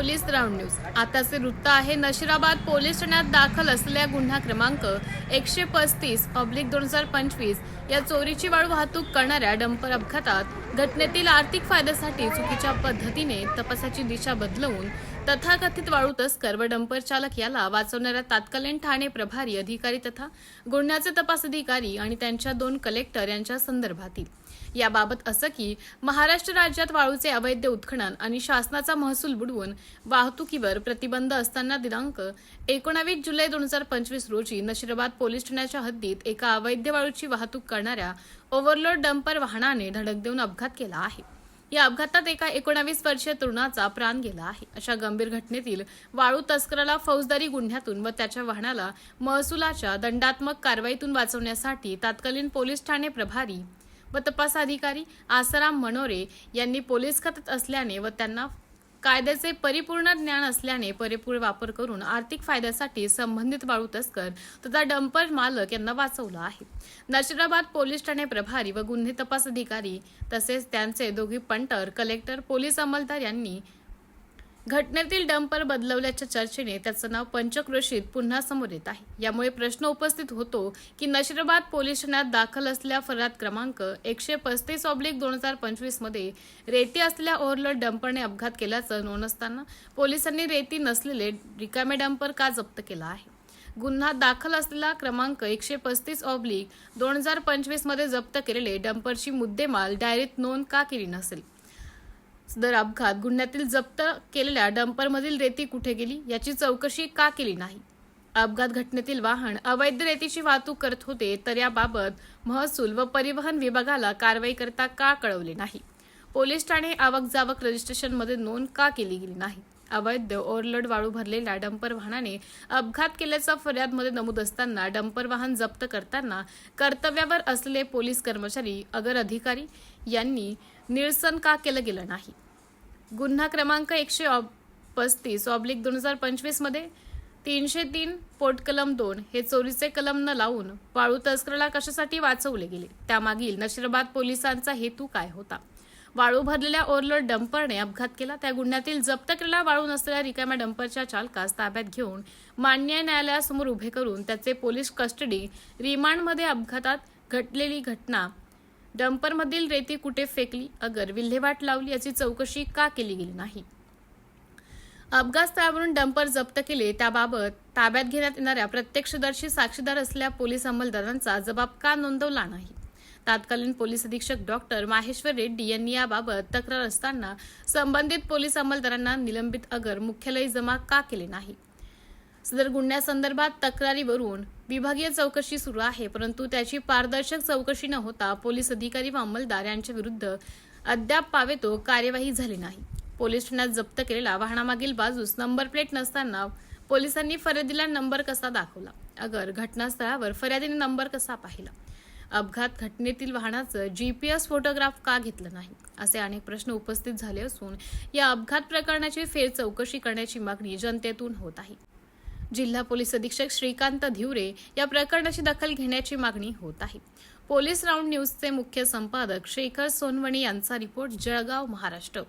Police round news. आताचे वृत्त आहे. नशिराबाद पोलीस ठाण्यात दाखल असलेल्या गुन्हा क्रमांक 135/2025 या चोरीची वाळू वाहतूक करणाऱ्या डंपर अपघातात घटनेतील आर्थिक फायद्यासाठी चुकीच्या पद्धतीने तपासाची दिशा बदलवून तथाकथित वाळू तस्कर व डंपर चालक याला वाचवणाऱ्या तत्कालीन ठाणे प्रभारी अधिकारी तथा गुन्ह्याचे तपास अधिकारी आणि त्यांच्या 2 कलेक्टर यांच्या संदर्भातील याबाबत असं की महाराष्ट्र राज्यात वाळूचे अवैध उत्खनन आणि शासनाचा महसूल बुडवून वाहतुकीवर प्रतिबंध असताना दिनांक 19 जुलै 2025 रोजी नशिराबाद पोलीस ठाण्याच्या हद्दीत एका अवैध वाळूची वाहतूक करणाऱ्या ओव्हरलोड डंपर वाहनाने धडक देऊन अपघात केला आहे. या अपघातात एका 19 वर्षीय तरुणाचा प्राण गेला आहे. अशा गंभीर घटनेतील वाळू तस्कराला फौजदारी गुन्ह्यातून व त्याच्या वाहनाला महसुलाच्या दंडात्मक कारवाईतून वाचवण्यासाठी तत्कालीन पोलीस ठाणे प्रभारी व तपास अधिकारी आसाराम मनोरे यांनी पोलीस खात्यात असल्याने व त्यांना कायद्याचे परिपूर्ण ज्ञान असल्याने पुरेपूर वापर करून आर्थिक फायद्यासाठी संबंधित वाळू तस्कर तथा डंपर मालक यांना वाचवलं आहे. नशिराबाद पोलीस ठाणे प्रभारी व गुन्हे तपास अधिकारी तसेच त्यांचे दोघी पंटर कलेक्टर पोलीस अंमलदार यांनी घटनेतील डंपर बदलवल्याच्या चर्चेने त्याचं नाव पंचक्रोशीत पुन्हा समोर येत आहे. यामुळे प्रश्न उपस्थित होतो की नशिराबाद पोलीस ठाण्यात दाखल असलेल्या फराद क्रमांक 135/2025 मध्ये रेती असलेल्या ओव्हरलोड डंपरने अपघात केल्याचं नोंद असताना पोलिसांनी रेती नसलेले रिकामे डंपर का जप्त केला आहे. गुन्हा दाखल असलेला क्रमांक 135/2025 मध्ये जप्त केलेले डंपरची मुद्देमाल डायरीत नोंद का केली नसेल. सदर अपघात गुन्ह्यातील जप्त केलेल्या डंपरमधील रेती कुठे गेली याची चौकशी का केली नाही. अपघात घटनेतील वाहन अवैध रेतीची वाहतूक करत होते तर याबाबत महसूल व परिवहन विभागाला कारवाई करता का कळवले नाही. पोलीस ठाणे आवक जावक रजिस्ट्रेशन मध्ये नोंद का केली गेली नाही. अवैध ओव्हरलोड वाळू भरलेल्या डंपर वाहनाने अपघात केल्याचा फर्यादमध्ये नमूद असताना डंपर वाहन जप्त करताना कर्तव्यावर असलेले पोलीस कर्मचारी अगर अधिकारी यांनी निरसन का केलं गेलं नाही. गुन्हा क्रमांक 135/2025 मध्ये 303 पोटकलम 2 हे चोरीचे कलम न लावून वाळू तस्कराला कशासाठी वाचवले गेले. त्यामागील नशिराबाद पोलिसांचा हेतू काय होता. वाळू भरलेल्या ओव्हरलोड डंपरने अपघात केला. त्या गुन्ह्यातील जप्त केलेला वाळू नसलेल्या रिकाम्या डंपरच्या चालकास ताब्यात घेऊन मान्य न्यायालयासमोर उभे करून त्याचे पोलीस कस्टडी रिमांडमध्ये अपघातात घडलेली घटना डंपरमधील रेती कुठे फेकली अगर विल्हेवाट लावली याची चौकशी का केली गेली नाही. अपघात स्थळावरून डंपर जप्त केले त्याबाबत ताब्यात घेण्यात येणाऱ्या प्रत्यक्षदर्शी साक्षीदार असलेल्या पोलीस अंमलदारांचा जबाब का नोंदवला नाही. तत्कालीन पोलीस अधीक्षक डॉक्टर माहेश्वर रेड्डी यांनी याबाबत तक्रार असताना संबंधित पोलीस अंमलदारांना निलंबित अगर मुख्यालयी जमा का केले नाही. सदर गुन्ह्यासंदर्भात तक्रारीवरून विभागीय चौकशी सुरू आहे परंतु त्याची पारदर्शक चौकशी न होता पोलीस अधिकारी व अंमलदार यांच्या विरुद्ध अद्याप पावेतो कार्यवाही झाली नाही. पोलीस ठाण्यात जप्त केलेल्या वाहनामागील बाजूस नंबर प्लेट नसताना पोलिसांनी फर्यादीला नंबर कसा दाखवला. अगर घटनास्थळावर फर्यादीने नंबर कसा पाहिला. अपघात घटनेतील वाहनाचं GPS फोटोग्राफ का घेतलं नाही. असे अनेक प्रश्न उपस्थित झाले असून या अपघात प्रकरणाची फेर चौकशी करण्याची मागणी जनतेतून होत आहे. जिल्हा पोलीस अधीक्षक श्रीकांत धिवरे या प्रकरणाची दखल घेण्याची मागणी होत आहे. पोलीस राऊंड न्यूजचे मुख्य संपादक शेखर सोनवणे यांचा रिपोर्ट, जळगाव, महाराष्ट्र.